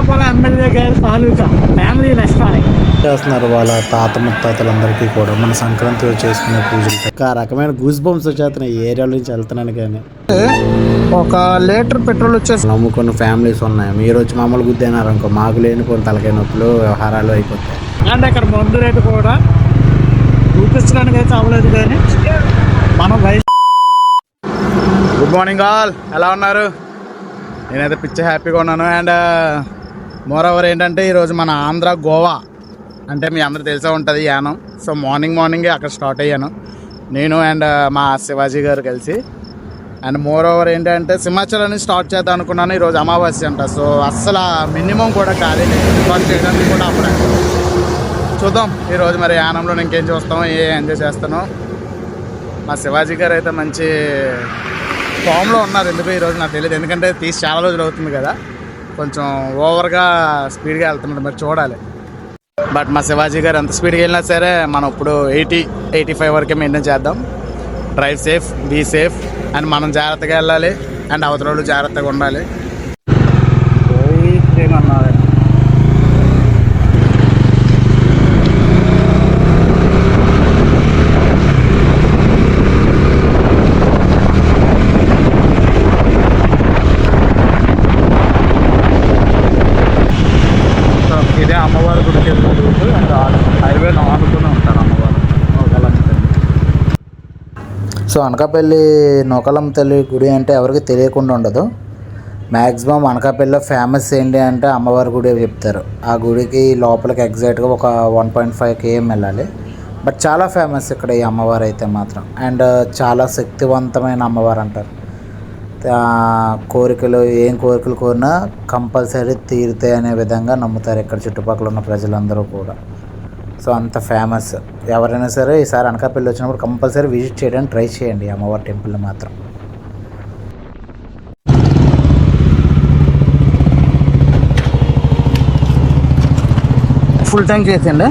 Venkatapuram MLA గారి తాలూకా family restaurant చేస్తున్నారు వాళ్ళ తాత ముత్తాతలందరికీ కూడా మన సంక్రాంతిలో చేసుకునే పూజలు. ఆ రకమైన గూస్ బంప్స్ వచ్చేస్తున్నాయి ఈ ఏరియాలో నుంచి వెళ్తున్నాను. కానీ 1 లీటర్ పెట్రోల్ వచ్చేసి నమ్ముకున్న ఫ్యామిలీస్ ఉన్నాయి. మీరు వచ్చి మామూలు గుద్దైనారు అనుకో, మాకు లేని కొన్ని తలకాయ నొప్పులు వ్యవహారాలు అయిపోతాయి. అండ్ ఇక్కడ మందు రేటు కూడా చూపించడానికి అయితే అవ్వలేదు. కానీ మనం గుడ్ మార్నింగ్ ఆల్, ఎలా ఉన్నారు? నేనైతే పిచ్చ హ్యాపీగా ఉన్నాను. అండ్ మోర్ ఓవర్ ఏంటంటే ఈరోజు మన ఆంధ్ర గోవా అంటే మీ అందరూ తెలిసే ఉంటుంది యానం. సో మార్నింగే అక్కడ స్టార్ట్ అయ్యాను నేను అండ్ మా శివాజీ గారు కలిసి. అండ్ మోర్ ఓవర్ ఏంటంటే సింహాచలాన్ని స్టార్ట్ చేద్దాం అనుకున్నాను. ఈరోజు అమావాస్య అంట. సో అస్సలు మినిమం కూడా ఖాళీ రికార్డ్ చేయడానికి కూడా అప్పుడే. చూద్దాం ఈరోజు మరి యానంలో ఇంకేం చూస్తామో, ఎంజాయ్ చేస్తాను. మా శివాజీ గారు అయితే మంచి ఫామ్లో ఉన్నారు. ఎందుకు ఈరోజు నాకు తెలియదు, ఎందుకంటే తీసి చాలా రోజులు అవుతుంది కదా, కొంచెం ఓవర్గా స్పీడ్గా వెళ్తున్నాడు. మరి చూడాలి. బట్ మా శివాజీ గారు ఎంత స్పీడ్గా వెళ్ళినా సరే మనం ఇప్పుడు 80-85 వరకే మెయింటైన్ చేద్దాం. Drive safe, be safe. And మనం జాగ్రత్తగా వెళ్ళాలి అండ్ అవతల వాళ్ళు జాగ్రత్తగా ఉండాలి. ఇదే అమ్మవారి గుడికి వెళ్ళిన రూట్. అండ్ హైవేలో ఆనుకునే ఉంటారు అమ్మవారు. సో అనకాపల్లి నూకాలమ్మ తల్లి గుడి అంటే ఎవరికి తెలియకుండా ఉండదు. మ్యాక్సిమం అనకాపల్లిలో ఫేమస్ ఏంటి అంటే అమ్మవారి గుడి చెప్తారు. ఆ గుడికి లోపలికి ఎగ్జాక్ట్గా ఒక 1.5 km వెళ్ళాలి. బట్ చాలా ఫేమస్ ఇక్కడ ఈ అమ్మవారు అయితే మాత్రం. అండ్ చాలా శక్తివంతమైన అమ్మవారు అంటారు. కోరికలు ఏం కోరికలు కోరినా కంపల్సరీ తీరుతాయి అనే విధంగా నమ్ముతారు ఇక్కడ చుట్టుపక్కల ఉన్న ప్రజలందరూ కూడా. సో అంత ఫేమస్. ఎవరైనా సరే ఈసారి అనకాపల్లి వచ్చినప్పుడు కంపల్సరీ విజిట్ చేయడానికి ట్రై చేయండి అమ్మవారి టెంపుల్ని మాత్రం. ఫుల్ ట్యాంక్ చేసేయండి.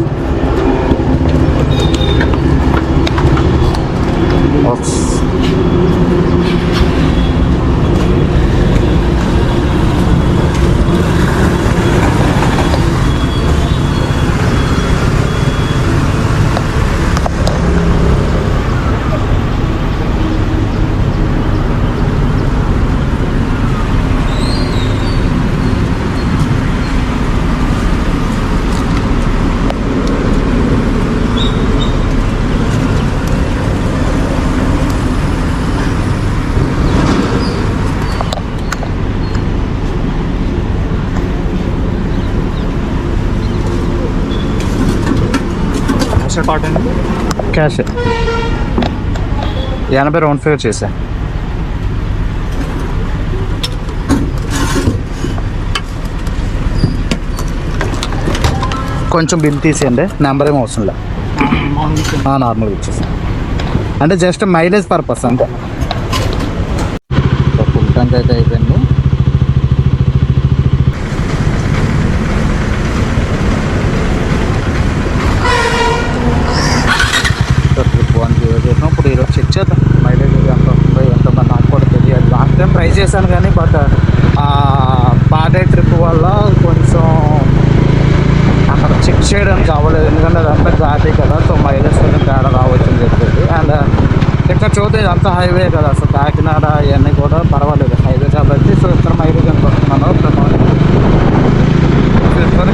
క్యాష్ 80 రౌండ్ ఫిగర్ చేసా. కొంచెం బిల్ తీసేయండి, నెంబర్ ఏమో అవసరం లేదు, నార్మల్గా ఇచ్చేసాను. అంటే జస్ట్ మైలేజ్ పర్పస్ అంతే. ఫుల్ ట్యాంక్ అయితే అయిపోయింది. ఇప్పుడు ఈరోజు చెక్ చేద్దాం మైలేజ్ ఎంత వస్తుందో ఎంతమంది నాకు కూడా తెలియాలి. లాస్ట్ టైం ట్రై చేశాను కానీ బట్ పాడే ట్రిప్ వల్ల కొంచెం అక్కడ చెక్ చేయడానికి అవ్వలేదు. ఎందుకంటే అదంతా ఘాటీ కదా, సో మైలేజ్ కొంచెం తేడా రావచ్చు అని చెప్పేసి. అండ్ ఇక్కడ చూస్తే ఇదంతా హైవే కదా, సో కాకినాడ ఇవన్నీ కూడా పర్వాలేదు హైవే కాబట్టి. సో ఇక్కడ మైలేజ్ ఎంత వస్తున్నాను ఇప్పుడు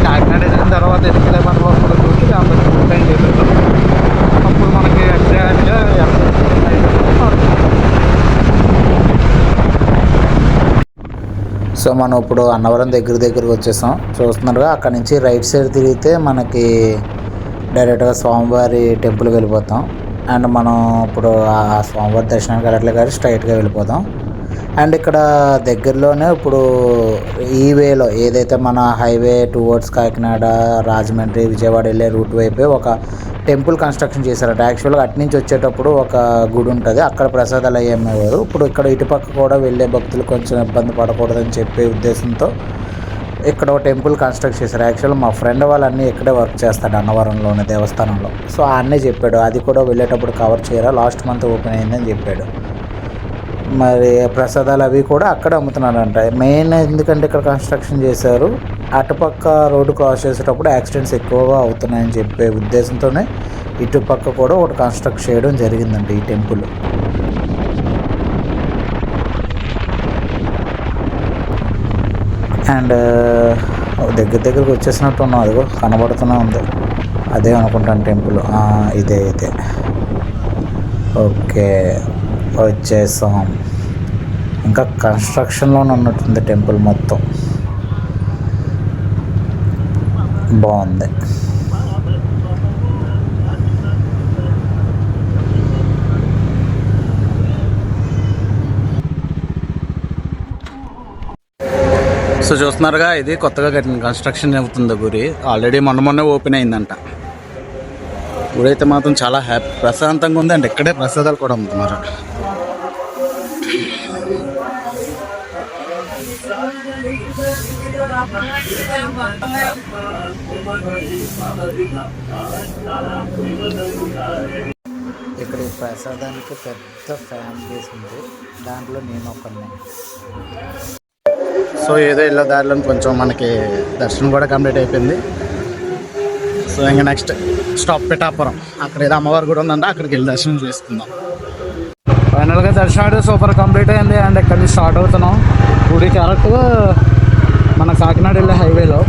కాకినాడ వెళ్ళిన తర్వాత ఎన్నికలే పనులు వస్తుందో చూసి అంత టైం చేసేస్తాం. అప్పుడు మనకి ఎగ్జాక్ట్గా సో మనం ఇప్పుడు అన్నవరం దగ్గరికి వచ్చేసాం. చూస్తున్నారుగా, అక్కడ నుంచి రైట్ సైడ్ తిరిగితే మనకి డైరెక్ట్గా స్వామివారి టెంపుల్కి వెళ్ళిపోతాం. అండ్ మనం ఇప్పుడు ఆ స్వామివారి దర్శనానికి వెళ్ళట్లే కానీ స్ట్రైట్గా వెళ్ళిపోతాం. అండ్ ఇక్కడ దగ్గరలోనే ఇప్పుడు ఈ వేలో ఏదైతే మన హైవే టువర్డ్స్ కాకినాడ, రాజమండ్రి, విజయవాడ వెళ్ళే రూట్ వైపే ఒక టెంపుల్ కన్స్ట్రక్షన్ చేశారట. యాక్చువల్గా అటు నుంచి వచ్చేటప్పుడు ఒక గుడి ఉంటుంది, అక్కడ ప్రసాదాలు అయ్యి అమ్మేవారు. ఇప్పుడు ఇక్కడ ఇటుపక్క కూడా వెళ్ళే భక్తులు కొంచెం ఇబ్బంది పడకూడదని చెప్పే ఉద్దేశంతో ఇక్కడ ఒక టెంపుల్ కన్స్ట్రక్ట్ చేశారు. యాక్చువల్గా మా ఫ్రెండ్ వాళ్ళన్నీ ఇక్కడే వర్క్ చేస్తాడు అన్నవరంలోనే దేవస్థానంలో. సో అన్నే చెప్పాడు అది కూడా వెళ్ళేటప్పుడు కవర్ చేయరా, లాస్ట్ మంత్ ఓపెన్ అయిందని చెప్పాడు. మరి ప్రసాదాలు అవి కూడా అక్కడ అమ్ముతున్నారంట. మెయిన్ ఎందుకంటే ఇక్కడ కన్స్ట్రక్షన్ చేశారు, అటుపక్క రోడ్డు క్రాస్ చేసేటప్పుడు యాక్సిడెంట్స్ ఎక్కువగా అవుతున్నాయని చెప్పే ఉద్దేశంతోనే ఇటుపక్క కూడా ఒకటి కన్స్ట్రక్ట్ చేయడం జరిగిందంట ఈ టెంపుల్. అండ్ దగ్గరికి వచ్చేసినట్టు ఉన్నాం, అదిగో కనబడుతూనే ఉంది, అదే అనుకుంటాను టెంపుల్. ఇదే ఓకే వచ్చేసాం. ఇంకా కన్స్ట్రక్షన్లోనే ఉన్నట్టుంది టెంపుల్ మొత్తం, బాగుంది. సో చూస్తున్నారుగా, ఇది కొత్తగా కట్టిన కన్స్ట్రక్షన్ అవుతుంది గుడి. ఆల్రెడీ మొన్న ఓపెన్ అయిందంట. గుడి అయితే మాత్రం చాలా ప్రశాంతంగా ఉంది. అండ్ ఇక్కడే ప్రసాదాలు కూడా అమ్ముతున్నారు. ఇక్కడ ఈ ప్రసాదానికి పెద్ద ఫ్యాన్ బేస్ ఉంది, దాంట్లో నేను ఒకరిని. సో ఏదో ఇలా దారిలో కొంచెం మనకి దర్శనం కూడా కంప్లీట్ అయిపోయింది. సో ఇంకా నెక్స్ట్ స్టాప్ పిఠాపురం, అక్కడ ఏదో అమ్మవారి కూడా ఉందంటే అక్కడికి వెళ్ళి దర్శనం చేసుకుందాం. ఫైనల్గా దర్శనం అయితే సూపర్ కంప్లీట్ అయింది. అండ్ ఇక్కడ నుంచి స్టార్ట్ అవుతున్నాం. గుడి కరెక్ట్గా మన కాకినాడ వెళ్ళే హైవేలో.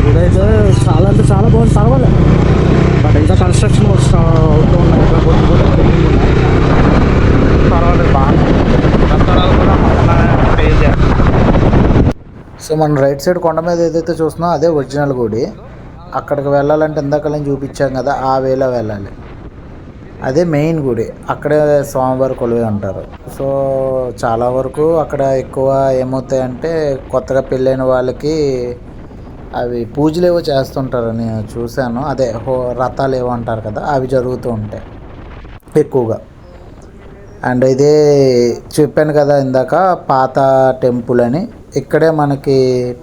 గుడి అయితే చాలా అంటే చాలా బాగుంది, పర్వాలేదు. బట్ ఇంకా కన్స్ట్రక్షన్ అవుతూ ఉన్నాయి, ఇక్కడ పర్వాలేదు, బాగుంది. సో మనం రైట్ సైడ్ కొండ మీద ఏదైతే చూస్తున్నామో అదే ఒరిజినల్ గుడి. అక్కడికి వెళ్ళాలంటే ఇందాక నేను చూపించాం కదా, ఆ వేలో వెళ్ళాలి. అదే మెయిన్ గుడి, అక్కడే స్వామివారి కొలువై ఉంటారు. సో చాలా వరకు అక్కడ ఎక్కువ ఏమవుతాయంటే కొత్తగా పెళ్ళైన వాళ్ళకి అవి పూజలు ఏవో చేస్తుంటారు, నేను చూశాను. అదే రథాలు ఏవో అంటారు కదా, అవి జరుగుతూ ఉంటాయి ఎక్కువగా. అండ్ ఇదే చెప్పాను కదా ఇందాక, పాత టెంపుల్ అని. ఇక్కడే మనకి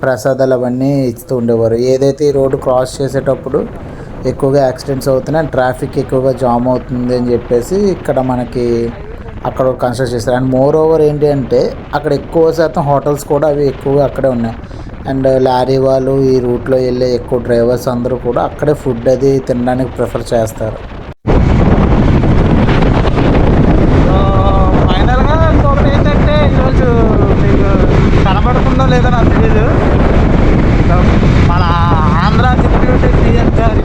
ప్రసాదాలు అవన్నీ ఇస్తూ ఉండేవారు. ఏదైతే ఈ రోడ్డు క్రాస్ చేసేటప్పుడు ఎక్కువగా యాక్సిడెంట్స్ అవుతున్నాయి, ట్రాఫిక్ ఎక్కువగా జామ్ అవుతుంది అని చెప్పేసి ఇక్కడ మనకి అక్కడ కన్స్ట్రక్ట్ చేస్తారు. అండ్ మోర్ ఓవర్ ఏంటి అంటే అక్కడ ఎక్కువ శాతం హోటల్స్ కూడా అవి ఎక్కువగా అక్కడే ఉన్నాయి. అండ్ లారీ వాళ్ళు, ఈ రూట్లో వెళ్ళే ఎక్కువ డ్రైవర్స్ అందరూ కూడా అక్కడే ఫుడ్ అది తినడానికి ప్రిఫర్ చేస్తారు. కనబడుతుందో లేదో నాకు తెలియదు, మన ఆంధ్ర డిప్యూటీ సీఎం గారి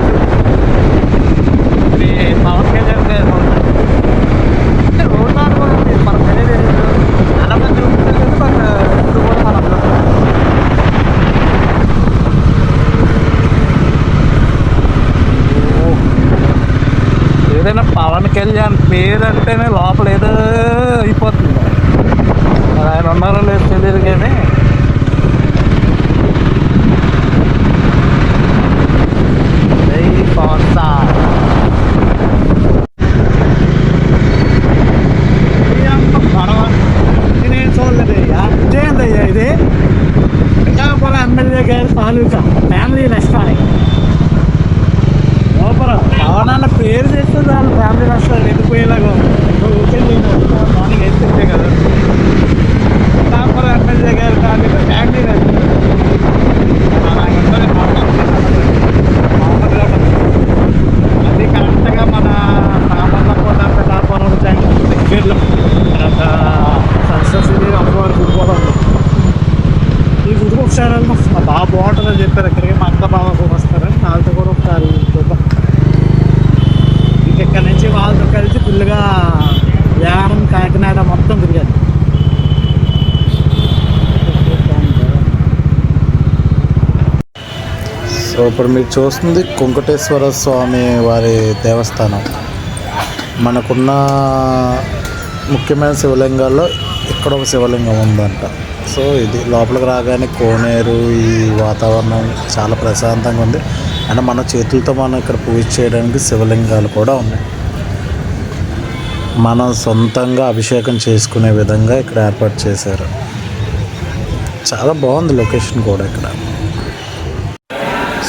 పవన్ కళ్యాణ్ గారు అంటే రోడ్డు అనుకోండి, మనకు తెలియదు, చాలా మంది చూపించలేదు. బట్ ఇప్పుడు కూడా మనం ఏదైనా పవన్ కళ్యాణ్ పేరు అంటేనే లోపల ఏదో అయిపోతుంది. ఆయన ఉన్నారో లేదు తెలియదు కానీ నేను చూడలేదు. ఇదేందయ్యా ఇది? పిఠాపురం ఎమ్మెల్యే గారి తాలూకా ఫ్యామిలీ రెస్టారెంట్. లోపల పవనాన్న పేరు చేస్తే దాని ఫ్యామిలీ రెస్టారెంట్ వెళ్ళిపోయేలాగా మార్నింగ్ అయితే కదా. పిఠాపురం ఎమ్మెల్యే గారి తాలూకా ఫ్యామిలీ రెస్టారెంట్. అది కరెక్ట్గా మన రామన్నకోట పిఠాపురం దగ్గరలో సక్సెస్ ఇది అమ్మవారి గుడి కూడా ఉంది. ఈ గుడికి ఒకసారి వెళ్తాం, బాగా బాగుంటుందని చెప్పారు. ఇక్కడికి మా అంతా బాగా వస్తారని వాళ్ళతో కూడా ఒకసారి చూద్దాం. ఇంకెక్కడి నుంచి వాళ్ళతో కలిసి ఫుల్గా యానం కాకినాడ మొత్తం తిరిగాను. సో ఇప్పుడు మీరు చూస్తుంది వెంకటేశ్వర స్వామి వారి దేవస్థానం. మనకున్న ముఖ్యమైన శివలింగాల్లో ఇక్కడ ఒక శివలింగం ఉందంట. సో ఇది లోపలికి రాగానే కోనేరు, ఈ వాతావరణం చాలా ప్రశాంతంగా ఉంది. అండ్ మన చేతులతో మనం ఇక్కడ పూజ చేయడానికి శివలింగాలు కూడా ఉన్నాయి. మనం సొంతంగా అభిషేకం చేసుకునే విధంగా ఇక్కడ ఏర్పాటు చేశారు. చాలా బాగుంది లొకేషన్ కూడా ఇక్కడ.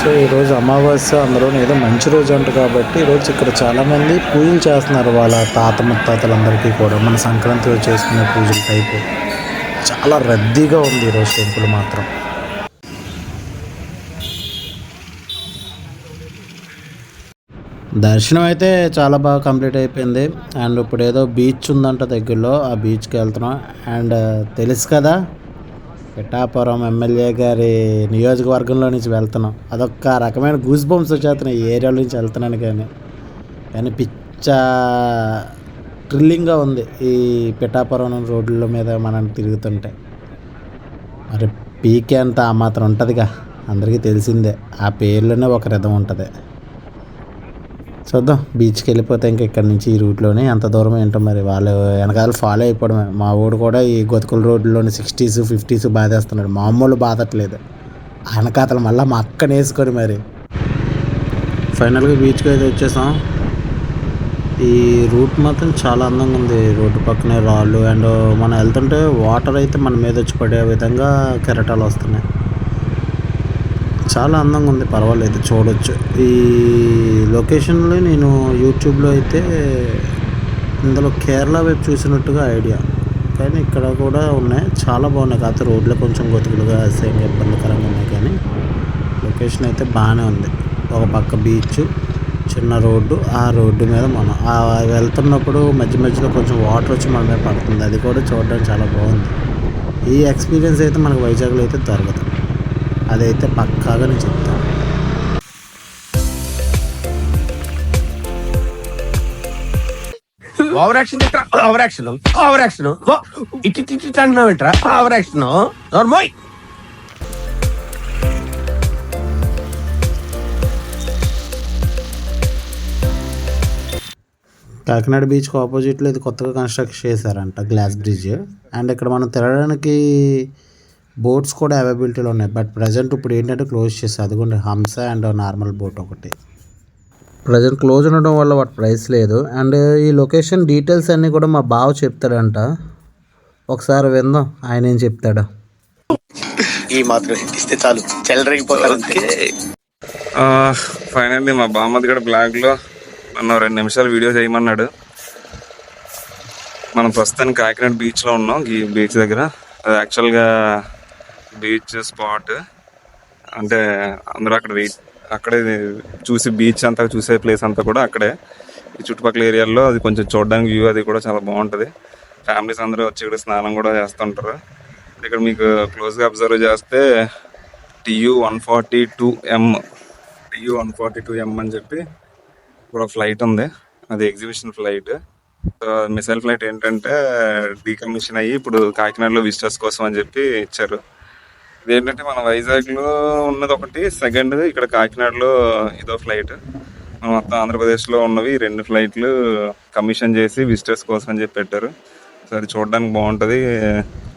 సో ఈరోజు అమావాస్య, అందులో ఏదో మంచి రోజు అంట కాబట్టి ఈరోజు ఇక్కడ చాలామంది పూజలు చేస్తున్నారు వాళ్ళ తాత ముత్తాతలందరికీ కూడా. మన సంక్రాంతిలో చేసుకునే పూజల టైపు చాలా రద్దీగా ఉంది ఈరోజు టెంపుల్ మాత్రం. దర్శనం అయితే చాలా బాగా కంప్లీట్ అయిపోయింది. అండ్ ఇప్పుడు ఏదో బీచ్ ఉందంట దగ్గరలో, ఆ బీచ్కి వెళ్తున్నాం. అండ్ తెలుసు కదా, పిఠాపురం ఎమ్మెల్యే గారి నియోజకవర్గంలో నుంచి వెళ్తున్నాం. అదొక రకమైన గూస్ బంప్స్ వచ్చేస్తున్నాయి ఈ ఏరియాలో నుంచి వెళ్తున్నాను. కానీ పిచ్చ థ్రిల్లింగ్గా ఉంది ఈ పిఠాపురం రోడ్ల మీద మనం తిరుగుతుంటే. మరి పీకే అంత ఆ మాత్రం ఉంటుందిగా, అందరికీ తెలిసిందే. ఆ పేర్లోనే ఒక రిధం ఉంటుంది. చూద్దాం, బీచ్కి వెళ్ళిపోతే ఇంకా ఇక్కడ నుంచి ఈ రూట్లోనే ఎంత దూరం ఏంటో మరి వాళ్ళు వెనకాల ఫాలో అయిపోవడమే. మా ఊడు కూడా ఈ గొతుకుల రోడ్లోని 60s 50s బాధేస్తున్నాడు, మామూలు బాధట్లేదు. వెనకాతలు మళ్ళీ మా అక్కని వేసుకొని మరి ఫైనల్గా బీచ్కి అయితే వచ్చేసాం. ఈ రూట్ మాత్రం చాలా అందంగా ఉంది. రోడ్డు పక్కనే రాళ్ళు అండ్ మనం వెళ్తుంటే వాటర్ అయితే మన మీద వచ్చి పడే విధంగా కెరటాలు వస్తున్నాయి. చాలా అందంగా ఉంది, పర్వాలేదు, చూడొచ్చు. ఈ లొకేషన్లో నేను యూట్యూబ్లో అయితే ఇందులో కేరళ వైపు చూసినట్టుగా ఐడియా, కానీ ఇక్కడ కూడా ఉన్నాయి, చాలా బాగున్నాయి. కాకపోతే రోడ్లు కొంచెం గొతుకులుగా సేమ్ ఇబ్బందికరంగా ఉన్నాయి, కానీ లొకేషన్ అయితే బాగానే ఉంది. ఒక పక్క బీచ్, చిన్న రోడ్డు, ఆ రోడ్డు మీద మనం వెళ్తున్నప్పుడు మధ్య మధ్యలో కొంచెం వాటర్ వచ్చి మన మీద పడుతుంది. అది కూడా చూడడానికి చాలా బాగుంది. ఈ ఎక్స్పీరియన్స్ అయితే మనకు వైజాగ్లో అయితే దొరకదు, అదైతే పక్కాగా నేను చెప్తాను. Over action over action over action ఇట్టి అంటున్నావు ఏంట్రా? Over action నోర్మోయ్. కాకినాడ బీచ్కి ఆపోజిట్లో ఇది కొత్తగా కన్స్ట్రక్ట్ చేశారంట, గ్లాస్ బ్రిడ్జ్. అండ్ ఇక్కడ మనం తిరగడానికి బోట్స్ కూడా అవైలబిలిటీలో ఉన్నాయి. బట్ ప్రజెంట్ ఇప్పుడు ఏంటంటే క్లోజ్ చేస్తారు. అదిగోండి హంస అండ్ నార్మల్ బోట్ ఒకటి ప్రజెంట్ క్లోజ్ ఉండడం వల్ల వాటి ప్రైస్ లేదు. అండ్ ఈ లొకేషన్ డీటెయిల్స్ అన్నీ కూడా మా బావ చెప్తాడంట, ఒకసారి విందాం ఆయన ఏం చెప్తాడు. ఈ మాత్రం ఇస్తే చాలు, చెల్లరగిపోతారు. ఫైనల్లీ మా బామ్మది కూడా బ్లాగ్లో నన్ను 2 నిమిషాలు వీడియో చేయమన్నాడు. మనం ప్రస్తుతానికి కాకినాడ బీచ్లో ఉన్నాం. ఈ బీచ్ దగ్గర అది యాక్చువల్గా బీచ్ స్పాట్ అంటే అందరూ అక్కడే చూసి బీచ్ అంతా చూసే ప్లేస్ అంతా కూడా అక్కడే. ఈ చుట్టుపక్కల ఏరియాల్లో అది కొంచెం చూడడానికి వ్యూ అది కూడా చాలా బాగుంటుంది. ఫ్యామిలీస్ అందరూ వచ్చి ఇక్కడ స్నానం కూడా చేస్తుంటారు. ఇక్కడ మీకు క్లోజ్గా అబ్జర్వ్ చేస్తే TU-142M అని చెప్పి ఇప్పుడు ఫ్లైట్ ఉంది. అది ఎగ్జిబిషన్ ఫ్లైట్. మిసైల్ ఫ్లైట్ ఏంటంటే డీకమిషన్ అయ్యి ఇప్పుడు కాకినాడలో విజిటర్స్ కోసం అని చెప్పి ఇచ్చారు. ఇదేంటంటే మన వైజాగ్లో ఉన్నది ఒకటి, సెకండ్ ఇక్కడ కాకినాడలో ఇదో ఫ్లైట్. మన మొత్తం ఆంధ్రప్రదేశ్లో ఉన్నవి 2 ఫ్లైట్లు కమిషన్ చేసి విజిటర్స్ కోసం అని చెప్పి పెట్టారు. సో అది చూడడానికి బాగుంటుంది,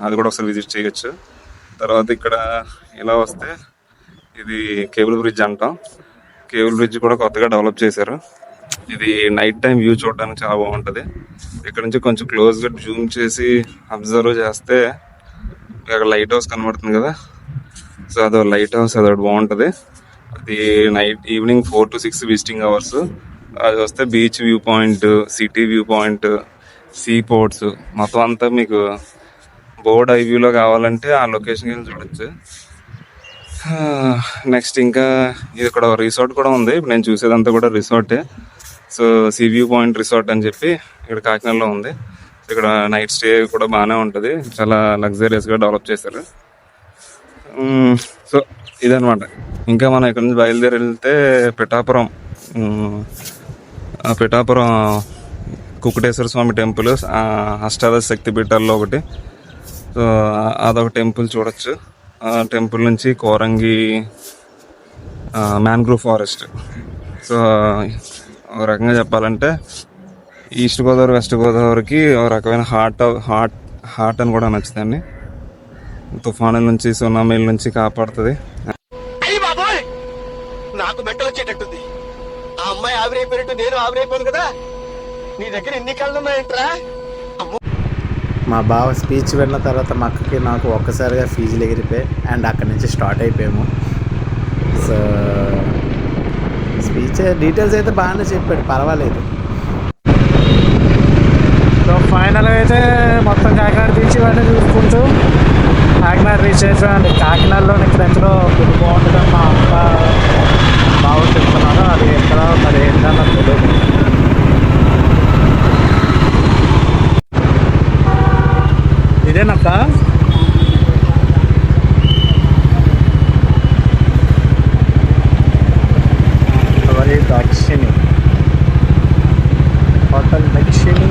అది కూడా ఒకసారి విజిట్ చేయొచ్చు. తర్వాత ఇక్కడ ఇలా వస్తే ఇది కేబుల్ బ్రిడ్జ్ అంటాం. కేబుల్ బ్రిడ్జ్ కూడా కొత్తగా డెవలప్ చేశారు. ఇది నైట్ టైం వ్యూ చూడడానికి చాలా బాగుంటుంది. ఇక్కడ నుంచి కొంచెం క్లోజ్గా జూమ్ చేసి అబ్జర్వ్ చేస్తే అక్కడ లైట్ హౌస్ కనబడుతుంది కదా, సో అదో లైట్ హౌస్, అదొకటి బాగుంటుంది. అది ఈవినింగ్ 4 to 6 విజిటింగ్ అవర్స్. అది వస్తే beach view point, city view point, see ports మొత్తం అంతా మీకు బోర్డ్ ఐ వ్యూలో కావాలంటే ఆ లొకేషన్కి వెళ్ళి చూడొచ్చు. నెక్స్ట్ ఇంకా ఇది ఇక్కడ రిసార్ట్ కూడా ఉంది. ఇప్పుడు నేను చూసేదంతా కూడా రిసార్టే. So sea view point resort అని చెప్పి ఇక్కడ కాకినాడలో ఉంది. ఇక్కడ నైట్ స్టే కూడా బాగానే ఉంటుంది, చాలా లగ్జరియస్గా డెవలప్ చేశారు. సో ఇదనమాట. ఇంకా మనం ఇక్కడ నుంచి బయలుదేరి వెళ్తే పిఠాపురం కుకుటేశ్వర స్వామి టెంపుల్, అష్టాదశ శక్తిపీఠాల్లో ఒకటి. సో అదొక టెంపుల్ చూడొచ్చు. ఆ టెంపుల్ నుంచి కోరంగి మ్యాంగ్రూవ్ ఫారెస్ట్. సో ఒక రకంగా చెప్పాలంటే ఈస్ట్ గోదావరి వెస్ట్ గోదావరికి ఒక రకమైన హార్ట్ అని కూడా నచ్చుతాన్ని. తుఫానుల నుంచి, సునామీల నుంచి కాపాడుతుంది. నాకు మెంటల్ వచ్చేటట్టుంది. ఆ అమ్మాయి ఆవిరైపోయినట్టు నేను ఆవిరైపోను కదా. నీ దగ్గర ఎన్ని కళ్ళు ఉన్నాయంట్రా? మా బావ స్పీచ్ విన్న తర్వాత మా అక్కకి నాకు ఒక్కసారిగా ఫీజులు ఎగిరిపోయి అండ్ అక్కడి నుంచి స్టార్ట్ అయిపోయాము. సో స్పీచ్ డీటెయిల్స్ అయితే బాగానే చెప్పాడు, పర్వాలేదు. సో ఫైనల్గా అయితే మొత్తం కాకినాడ బీచ్ ఇవన్నీ చూసుకుంటూ కాకినాడ రీచ్ అయిపోయామండి. కాకినాడలోని ఇక్కడ ఫుడ్ బాగుంటుందని మా అమ్మ బాగా చెప్తున్నారు. అది ఎక్కడ మరి ఏంటన్నా తెలియదు. ఇదేనక్క దక్షిణి హోటల్ దక్షిణి.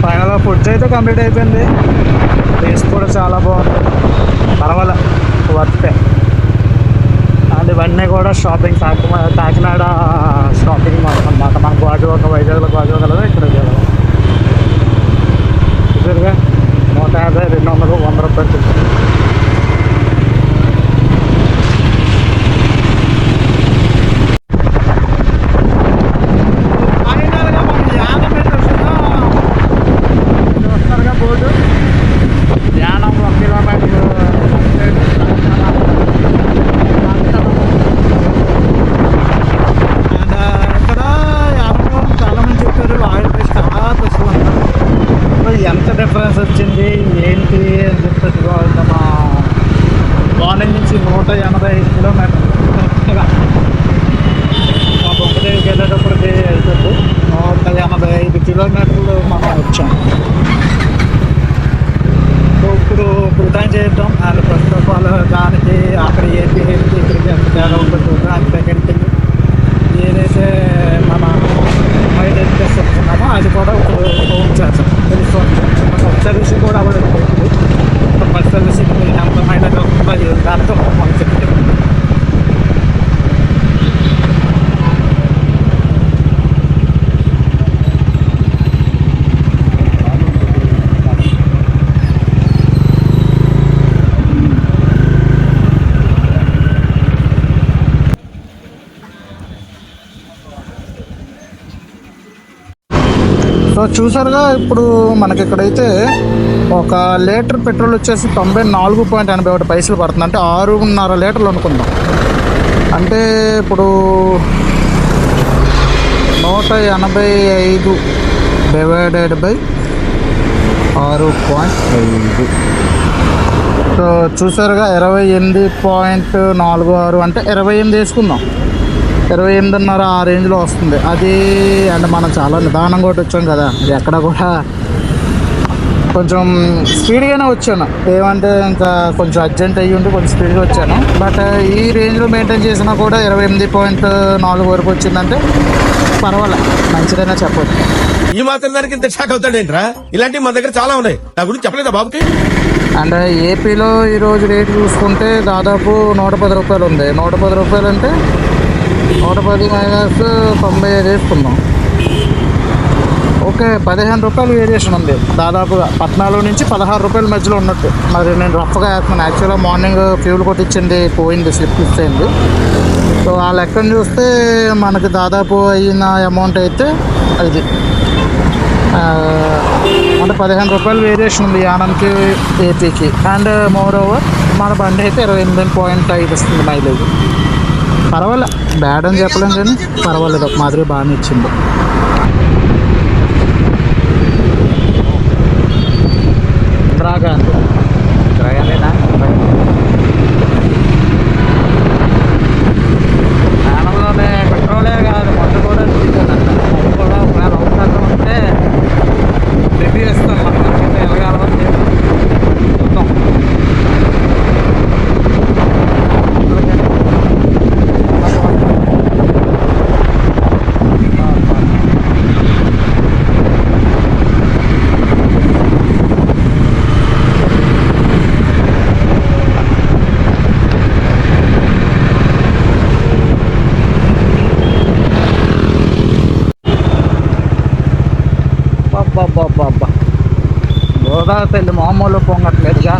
ఫైనల్గా ఫుడ్ అయితే కంప్లీట్ అయిపోయింది. ప్లేస్ కూడా చాలా బాగుంది, పర్వాలే, వర్తే. అండ్ ఇవన్నీ కూడా షాపింగ్ కాకినాడ షాపింగ్ మాల్ అనమాట. మనకు గాజువాక వైజాగ్లో గాజువాక కదా, ఇక్కడ ఇద్దరుగా 150, 200, 100 రూపాయలు. Board Yanam 1 kilometre. అండ్ ఇక్కడ యానంలో చాలామంది చెప్పారు ఆయిల్ ప్రైస్ చాలా తక్కువ అన్నారు. ఎంత డిఫరెన్స్ వచ్చింది ఏంటి అని చెప్పేసి మా మార్నింగ్ నుంచి 185 కిలోమీటర్లు కరెక్ట్గా మా బొమ్మదేవికి వెళ్ళేటప్పటికి వెళ్తుంది. 185 కిలోమీటర్లు మనం వచ్చాం. ఇప్పుడు టైం చేద్దాం. అండ్ ఫస్ట్ ఆఫ్ ఆల్ దానికి అక్కడ ఏంటి హెల్త్ ఇక్కడికి ఎంత తేడా ఉంటుంది. అండ్ సెకండ్ థింగ్ ఏదైతే మన మైండ్ ఎడ్యుకేషన్ చెప్తున్నామో అది కూడా ఇప్పుడు హోమ్ చేస్తాం తెలుసుకోండి. ఫస్ట్ సర్వీసింగ్ కూడా అవ్వలేదు. ఫస్ట్ సర్వీసింగ్ ఎంత మైండ్ అవుతుందో దాంతో మనం చెప్తాం. సో చూసారుగా, ఇప్పుడు మనకి ఇక్కడైతే 1 లీటర్ పెట్రోల్ వచ్చేసి 94.81 పైసలు పడుతుంది. అంటే 6.5 లీటర్లు అనుకుందాం. అంటే ఇప్పుడు 185 డివైడెడ్ బై 6.5. సో చూసారుగా 28.46 అంటే 28 వేసుకుందాం. 28.5 ఆ రేంజ్లో వస్తుంది అది. అండ్ మనం చాలా నిదానంగా కూడా వచ్చాం కదా, ఎక్కడ కూడా కొంచెం స్పీడ్గానే వచ్చాను. ఏమంటే ఇంకా కొంచెం అర్జెంట్ అయ్యి ఉండి కొంచెం స్పీడ్గా వచ్చాను. బట్ ఈ రేంజ్లో మెయింటైన్ చేసినా కూడా 28.4 వరకు వచ్చిందంటే పర్వాలేదు, మంచిదైనా చెప్పొచ్చు. ఈ మాత్రం దానికి ఇంత షాక్ అవుతాడేంట్రా? ఇలాంటివి మా దగ్గర చాలా ఉన్నాయి, నా గురించి చెప్పలేదా బాబుకి? అండ్ ఏపీలో ఈరోజు రేటు చూసుకుంటే దాదాపు 110 రూపాయలు ఉంది. 110 రూపాయలు అంటే 110 మైనస్ 95 వేసుకుందాం. ఓకే, 15 రూపాయలు వేరియేషన్ ఉంది దాదాపుగా. 14 నుంచి 16 రూపాయల మధ్యలో ఉన్నట్టు. మరి నేను రఫ్గా వేస్తున్నాను. యాక్చువల్గా మార్నింగ్ ఫ్యూల్ కొట్టించింది పోయింది, స్లిప్ మిస్ అయింది. సో ఆ లెక్కను చూస్తే మనకి దాదాపు అయిన అమౌంట్ అయితే అది అంటే 15 రూపాయలు వేరియేషన్ ఉంది యానంకి ఏపీకి. అండ్ మోర్ ఓవర్ మన బండి అయితే 28.5 ఇస్తుంది మైలేజ్. పర్వాలేదు, బ్యాడ్ అని చెప్పలేం కానీ పర్వాలేదు, ఒక మాదిరి బాగానే ఇచ్చింది. ఇందిరాగాంధీ యానంలోనే పెట్రోలే కాదు మొత్తం కూడా తీసేదంట. అది కూడా ఒకవేళ అవకాశం ఉంటే రివ్యూ ఇస్తాం. మనకైతే ఎలాగలవని చూద్దాం. అబ్బా గోదావరి తల్లి మామూలు పొంగట్లేదుగా.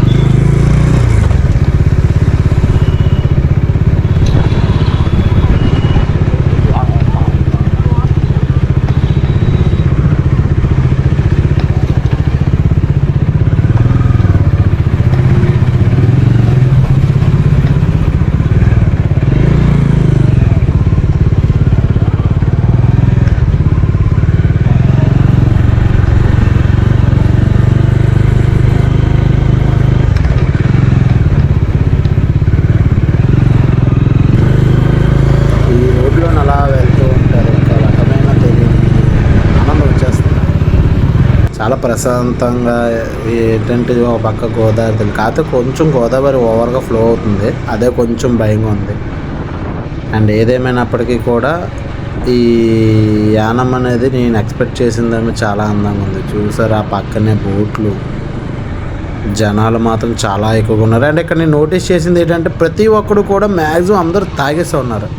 చాలా ప్రశాంతంగా. ఏంటంటే ఒక పక్క గోదావరి, కాకపోతే కొంచెం గోదావరి ఓవర్గా ఫ్లో అవుతుంది, అదే కొంచెం భయంగా ఉంది. అండ్ ఏదేమైనప్పటికీ కూడా ఈ యానం అనేది నేను ఎక్స్పెక్ట్ చేసిందేమో చాలా అందంగా ఉంది. చూసారు ఆ పక్కనే బోట్లు, జనాలు మాత్రం చాలా ఎక్కువగా ఉన్నారు. అండ్ ఇక్కడ నేను నోటీస్ చేసింది ఏంటంటే ప్రతి ఒక్కరు కూడా మ్యాక్సిమం అందరూ తాగేస్తూ ఉన్నారు.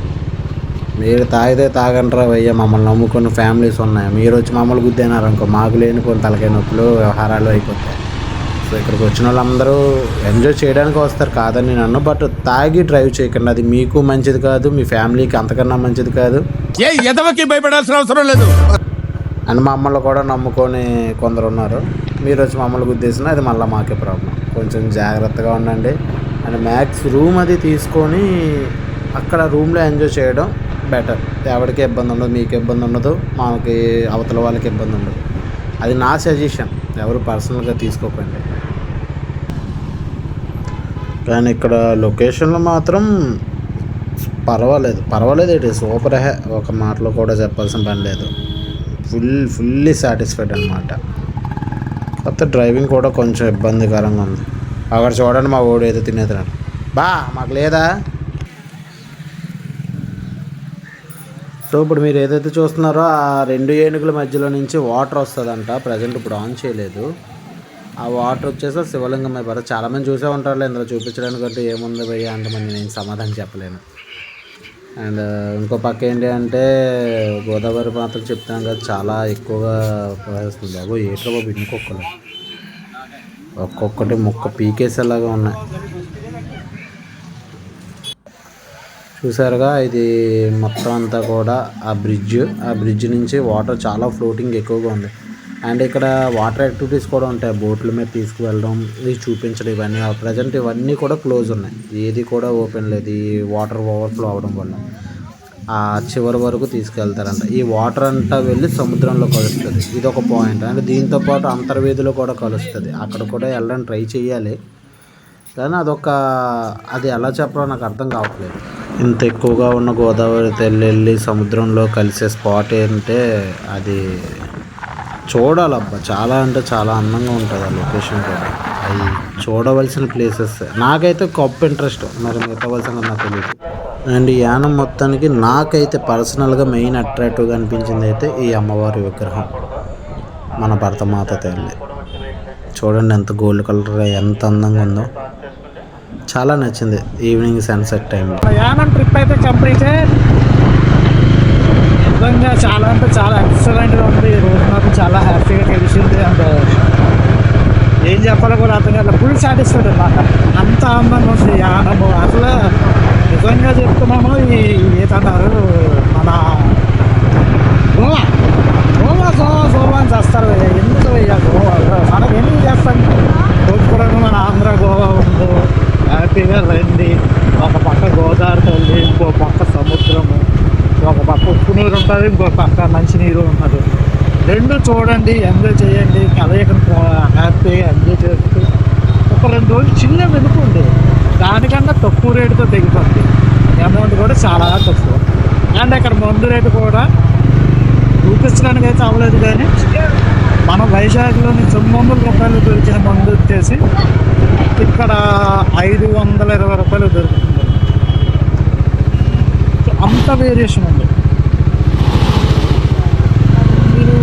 మీరు తాగితే తాగంటారా భయ్య, మమ్మల్ని నమ్ముకున్న ఫ్యామిలీస్ ఉన్నాయి, మీరు వచ్చి మమ్మల్ని గుద్దేనారు అనుకో మాకు లేని కొన్ని తలకాయ నొప్పులు వ్యవహారాలు అయిపోతాయి. సో ఇక్కడికి వచ్చిన వాళ్ళందరూ ఎంజాయ్ చేయడానికి వస్తారు, కాదని నేను అన్నా. బట్ తాగి డ్రైవ్ చేయకండి, అది మీకు మంచిది కాదు, మీ ఫ్యామిలీకి అంతకన్నా మంచిది కాదు. ఏ ఎదవకి భయపడాల్సిన అవసరం లేదు. అండ్ మమ్మల్ని కూడా నమ్ముకొని కొందరు ఉన్నారు, మీరు వచ్చి మమ్మల్ని గుద్దేసినా అది మళ్ళీ మాకే ప్రాబ్లం. కొంచెం జాగ్రత్తగా ఉండండి. అండ్ మ్యాక్స్ రూమ్ అది తీసుకొని అక్కడ రూమ్లో ఎంజాయ్ చేయడం బెటర్. ఎవరికి ఇబ్బంది ఉండదు, మీకు ఇబ్బంది ఉండదు, మనకి అవతల వాళ్ళకి ఇబ్బంది ఉండదు. అది నా సజెషన్, ఎవరు పర్సనల్గా తీసుకోకండి. కానీ ఇక్కడ లొకేషన్లో మాత్రం పర్వాలేదు ఏంటి సూపర్ హే, ఒక మాటలో కూడా చెప్పాల్సిన పని లేదు. ఫుల్లీ సాటిస్ఫైడ్ అనమాట. కాకపోతే డ్రైవింగ్ కూడా కొంచెం ఇబ్బందికరంగా ఉంది. అక్కడ చూడండి మా ఓడు ఏదో తినేతున్నాడు. మాకు లేదా? సో ఇప్పుడు మీరు ఏదైతే చూస్తున్నారో ఆ 2 ఏనుగుల మధ్యలో నుంచి వాటర్ వస్తుందంట. ప్రజెంట్ ఇప్పుడు ఆన్ చేయలేదు. ఆ వాటర్ వచ్చేసి శివలింగం అయిపోతారు. చాలామంది చూసే ఉంటారు, ఇందులో చూపించడానికి అంటే ఏముంది భయ్య అంటే మరి నేను సమాధానం చెప్పలేను. అండ్ ఇంకో పక్క ఏంటి అంటే గోదావరి మాత్రం చెప్తాను కదా, చాలా ఎక్కువగా ప్రవహిస్తుంది. బాబు ఏట్రా బాబు ఇంకొకరు ఒక్కొక్కటి మొక్క పీకేసేలాగా ఉన్నాయి. చూసారుగా, ఇది మొత్తం అంతా కూడా ఆ బ్రిడ్జ్ నుంచి వాటర్ చాలా ఫ్లోటింగ్ ఎక్కువగా ఉంది. అండ్ ఇక్కడ వాటర్ యాక్టివిటీస్ కూడా ఉంటాయి, బోట్ల మీద తీసుకువెళ్ళడం, ఇది చూపించడం, ఇవన్నీ ప్రజెంట్ ఇవన్నీ కూడా క్లోజ్ ఉన్నాయి, ఏది కూడా ఓపెన్ లేదు. ఈ వాటర్ ఓవర్ఫ్లో అవడం వల్ల ఆ చివరి వరకు తీసుకెళ్తారంట. ఈ వాటర్ అంతా వెళ్ళి సముద్రంలో కలుస్తుంది, ఇది ఒక పాయింట్. అండ్ దీంతోపాటు అంతర్వేదిలో కూడా కలుస్తుంది, అక్కడ కూడా వెళ్ళడానికి ట్రై చేయాలి. కానీ అది ఎలా చెప్పాలో నాకు అర్థం కావట్లేదు. ఇంత ఎక్కువగా ఉన్న గోదావరి వెళ్ళి సముద్రంలో కలిసే స్పాట్ ఏంటంటే అది చూడాలబ్బా, చాలా అంటే చాలా అందంగా ఉంటుంది ఆ లొకేషన్ కూడా. అవి చూడవలసిన ప్లేసెస్. నాకైతే గొప్ప ఇంట్రెస్ట్, మరి మిగతా వలసిన నాకు తెలియదు. అండ్ ఈ యానం మొత్తానికి నాకైతే పర్సనల్గా మెయిన్ అట్రాక్టివ్గా అనిపించింది అయితే ఈ అమ్మవారి విగ్రహం, మన భరతమాత తల్లి. చూడండి ఎంత గోల్డ్ కలర్, ఎంత అందంగా ఉందో, చాలా నచ్చింది ఈవినింగ్ సన్సెట్ టైంలో. యానం ట్రిప్ అయితే కంప్లీట్. నిజంగా చాలా అంటే చాలా ఎక్సలెంట్గా ఉంది. ఈ రోజు నాకు చాలా హ్యాపీగా తెలిసింది. అండ్ ఏం చెప్పాలో కూడా అర్థం కాదు, ఫుల్ సాటిస్ఫైడ్ అన్నమాట. అంత అందంగా ఉంది యానము. అసలు నిజంగా చెప్తున్నాము, ఏదన్నారు మన గోవా అని చేస్తారు. ఎందుకు గోవా మనకి ఎందుకు చేస్తాం? కూడా మన ఆంధ్ర గోవా ఉందో హ్యాపీగా రండి. ఒక పక్క గోదావరి తల్లి, ఇంకో పక్క సముద్రము, ఒక పక్క ఉప్పు నీరు ఉంటుంది, ఇంకో పక్క మంచినీరు ఉంటుంది. రెండు చూడండి, ఎంజాయ్ చేయండి. కలయికను హ్యాపీగా ఎంజాయ్ చేస్తూ ఒక 2 రోజులు చిన్న వెనుకుంది, దానికన్నా తక్కువ రేటుతో తెగిపోతుంది. అమౌంట్ కూడా చాలా తక్కువ. అండ్ అక్కడ మందు రేటు కూడా చూపించడానికి అయితే అవ్వలేదు, కానీ మన వైజాగ్లోని 900 రూపాయలు దొరికిన మందు వచ్చేసి ఇక్కడ 520 రూపాయలు దొరుకుతుంది. అంత వేరియేషన్ ఉంది. మీరు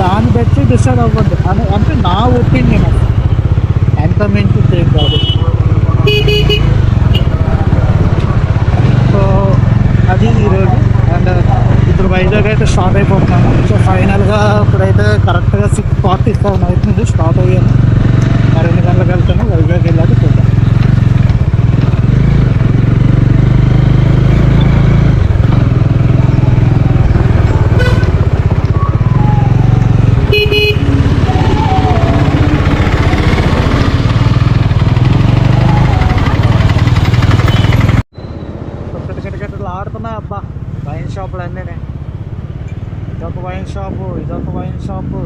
దాన్ని బట్టి డిసైడ్ అవ్వద్దు అంటే నా ఒపీనియన్. ఎంత మించి సేమ్ కాదు. సో అది ఈరోజు. అండ్ ఇప్పుడు వైజాగ్ అయితే స్టార్ట్ అయిపోతున్నాను. సో ఫైనల్గా ఇప్పుడైతే కరెక్ట్గా 6:47 అవుతుంది స్టార్ట్ అయ్యాను. 2 గంటలకు వెళ్తాను. వైజాగ్ వెళ్ళాక చూద్దాం. ఆడుతున్నా అబ్బా వైన్ షాపులు అన్నీ. ఇదొక వైన్ షాపు, ఇదొక వైన్ షాపు.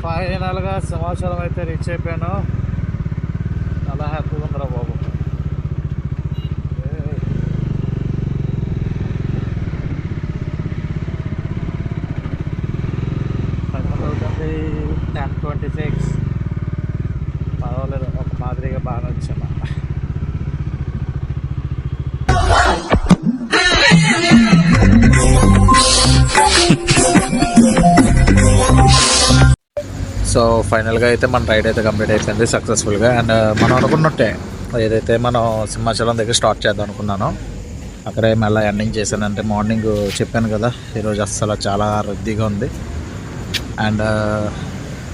ఫైనల్గా సింహాచలం అయితే రీచ్ అయిపోయాను. చాలా హ్యాపీగా ఉందిరా బాబు. సో ఫైనల్గా అయితే మన రైడ్ అయితే కంప్లీట్ అయిపోయింది సక్సెస్ఫుల్గా. అండ్ మనం అనుకున్నట్టే ఏదైతే మనం సింహాచలం దగ్గర స్టార్ట్ చేద్దాం అనుకున్నానో అక్కడే మళ్ళీ ఎండింగ్ చేశాను. అంటే మార్నింగ్ చెప్పాను కదా ఈరోజు అస్సలు చాలా రద్దీగా ఉంది. అండ్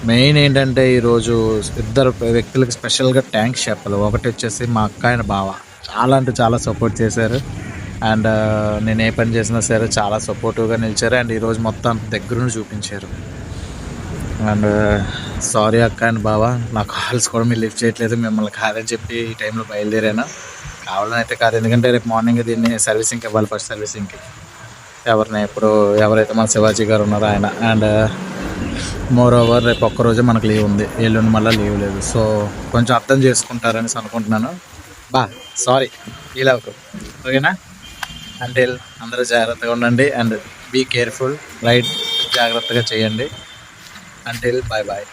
మెయిన్ ఏంటంటే ఈరోజు ఇద్దరు వ్యక్తులకు స్పెషల్గా థ్యాంక్స్ చెప్పాలి. ఒకటి వచ్చేసి మా అక్క ఆయన బావ చాలా అంటే చాలా సపోర్ట్ చేశారు. అండ్ నేను ఏ పని చేసినా సరే చాలా సపోర్టివ్గా నిలిచారు. అండ్ ఈరోజు మొత్తం దగ్గరుండి చూపించారు. అండ్ సారీ అక్క అండ్ బావ, నా కాల్స్ కూడా మీరు లిఫ్ట్ చేయట్లేదు, మిమ్మల్ని కాదని చెప్పి ఈ టైంలో బయలుదేరాను. కావాలని అయితే కాదు, ఎందుకంటే రేపు మార్నింగ్ దీన్ని సర్వీసింగ్కి ఇవ్వాలి, ఫస్ట్ సర్వీసింగ్కి ఎవరైతే మన శివాజీ గారు ఉన్నారో ఆయన. అండ్ మోర్ ఓవర్ రేపు ఒక్కరోజే మనకు లీవ్ ఉంది, ఎల్లుండి మళ్ళీ లీవ్ లేదు. సో కొంచెం అర్థం చేసుకుంటారని అనుకుంటున్నాను. సారీ ఫీల్ అవ్వకు, ఓకేనా? అంటే అందరూ జాగ్రత్తగా ఉండండి అండ్ బీ కేర్ఫుల్, రైడ్ జాగ్రత్తగా చేయండి. Until bye bye.